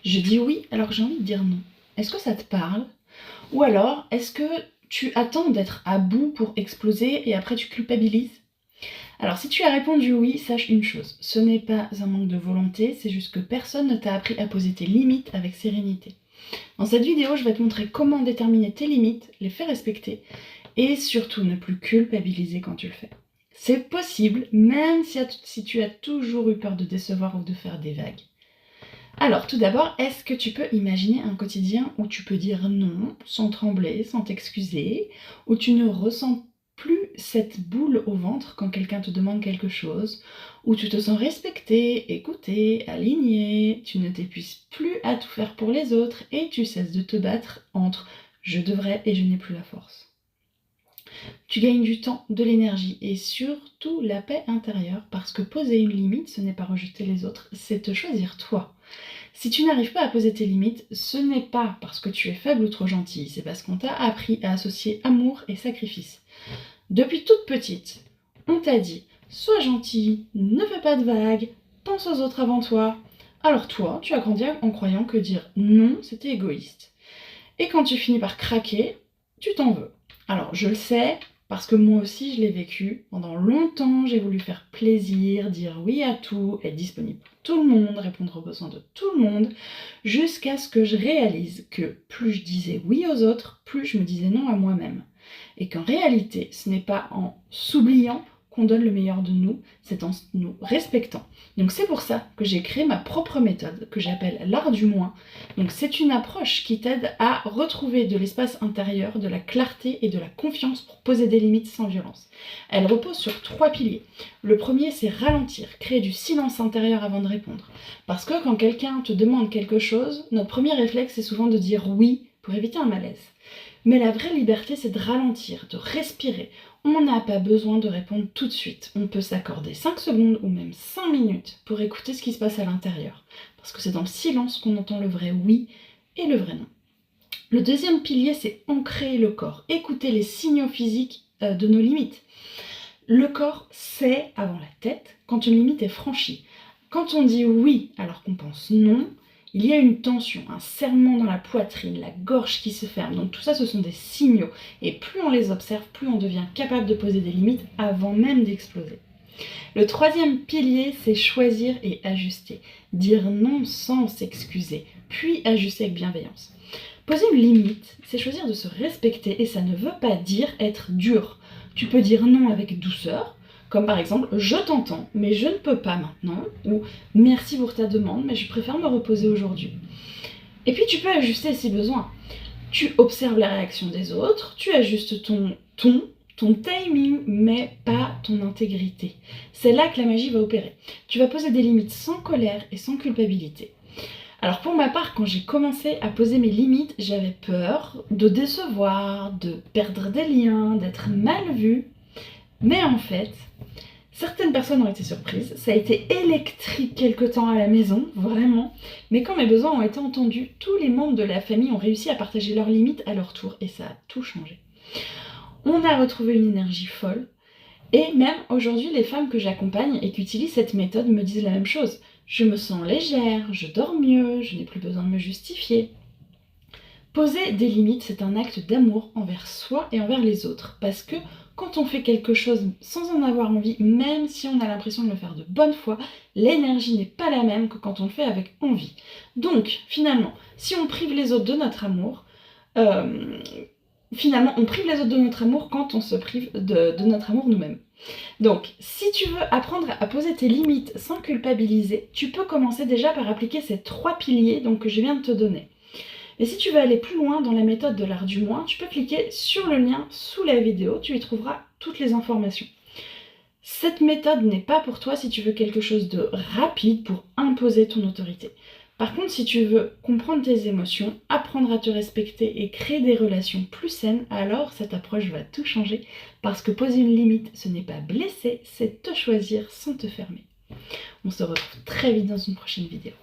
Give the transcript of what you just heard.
Je dis oui alors que j'ai envie de dire non. Est-ce que ça te parle? Ou alors, est-ce que tu attends d'être à bout pour exploser et après tu culpabilises? Alors si tu as répondu oui, sache une chose, ce n'est pas un manque de volonté, c'est juste que personne ne t'a appris à poser tes limites avec sérénité. Dans cette vidéo, je vais te montrer comment déterminer tes limites, les faire respecter et surtout ne plus culpabiliser quand tu le fais. C'est possible, même si tu as toujours eu peur de décevoir ou de faire des vagues. Alors, tout d'abord, est-ce que tu peux imaginer un quotidien où tu peux dire non sans trembler, sans t'excuser, où tu ne ressens plus cette boule au ventre quand quelqu'un te demande quelque chose, où tu te sens respecté, écouté, aligné, tu ne t'épuises plus à tout faire pour les autres et tu cesses de te battre entre je devrais et je n'ai plus la force. Tu gagnes du temps, de l'énergie et surtout la paix intérieure parce que poser une limite, ce n'est pas rejeter les autres, c'est te choisir toi. Si tu n'arrives pas à poser tes limites, ce n'est pas parce que tu es faible ou trop gentil, c'est parce qu'on t'a appris à associer amour et sacrifice. Depuis toute petite, on t'a dit « sois gentil, ne fais pas de vagues, pense aux autres avant toi ». Alors toi, tu as grandi en croyant que dire non, c'était égoïste. Et quand tu finis par craquer, tu t'en veux. Alors je le sais, parce que moi aussi je l'ai vécu. Pendant longtemps, j'ai voulu faire plaisir, dire oui à tout, être disponible pour tout le monde, répondre aux besoins de tout le monde, jusqu'à ce que je réalise que plus je disais oui aux autres, plus je me disais non à moi-même. Et qu'en réalité, ce n'est pas en s'oubliant qu'on donne le meilleur de nous, c'est en nous respectant. Donc c'est pour ça que j'ai créé ma propre méthode, que j'appelle l'art du moins. Donc c'est une approche qui t'aide à retrouver de l'espace intérieur, de la clarté et de la confiance pour poser des limites sans violence. Elle repose sur 3 piliers. Le premier, c'est ralentir, créer du silence intérieur avant de répondre. Parce que quand quelqu'un te demande quelque chose, notre premier réflexe, c'est souvent de dire oui pour éviter un malaise. Mais la vraie liberté, c'est de ralentir, de respirer. On n'a pas besoin de répondre tout de suite. On peut s'accorder 5 secondes ou même 5 minutes pour écouter ce qui se passe à l'intérieur. Parce que c'est dans le silence qu'on entend le vrai oui et le vrai non. Le deuxième pilier, c'est ancrer le corps. Écouter les signaux physiques de nos limites. Le corps sait, avant la tête, quand une limite est franchie. Quand on dit oui alors qu'on pense non, il y a une tension, un serrement dans la poitrine, la gorge qui se ferme. Donc tout ça, ce sont des signaux. Et plus on les observe, plus on devient capable de poser des limites avant même d'exploser. Le troisième pilier, c'est choisir et ajuster. Dire non sans s'excuser, puis ajuster avec bienveillance. Poser une limite, c'est choisir de se respecter et ça ne veut pas dire être dur. Tu peux dire non avec douceur, comme par exemple « je t'entends, mais je ne peux pas maintenant » ou « merci pour ta demande, mais je préfère me reposer aujourd'hui ». Et puis tu peux ajuster si besoin. Tu observes la réaction des autres, tu ajustes ton ton, ton timing, mais pas ton intégrité. C'est là que la magie va opérer. Tu vas poser des limites sans colère et sans culpabilité. Alors pour ma part, quand j'ai commencé à poser mes limites, j'avais peur de décevoir, de perdre des liens, d'être mal vue. Mais en fait, certaines personnes ont été surprises. Ça a été électrique quelque temps à la maison, vraiment. Mais quand mes besoins ont été entendus, tous les membres de la famille ont réussi à partager leurs limites à leur tour et ça a tout changé. On a retrouvé une énergie folle. Et même aujourd'hui, les femmes que j'accompagne et qui utilisent cette méthode me disent la même chose. Je me sens légère, je dors mieux, je n'ai plus besoin de me justifier. Poser des limites, c'est un acte d'amour envers soi et envers les autres. Parce que quand on fait quelque chose sans en avoir envie, même si on a l'impression de le faire de bonne foi, l'énergie n'est pas la même que quand on le fait avec envie. Donc, finalement, si on prive les autres de notre amour, on prive les autres de notre amour quand on se prive de notre amour nous-mêmes. Donc, si tu veux apprendre à poser tes limites sans culpabiliser, tu peux commencer déjà par appliquer ces 3 piliers que je viens de te donner. Mais si tu veux aller plus loin dans la méthode de l'art du moins, tu peux cliquer sur le lien sous la vidéo, tu y trouveras toutes les informations. Cette méthode n'est pas pour toi si tu veux quelque chose de rapide pour imposer ton autorité. Par contre, si tu veux comprendre tes émotions, apprendre à te respecter et créer des relations plus saines, alors cette approche va tout changer parce que poser une limite, ce n'est pas blesser, c'est te choisir sans te fermer. On se retrouve très vite dans une prochaine vidéo.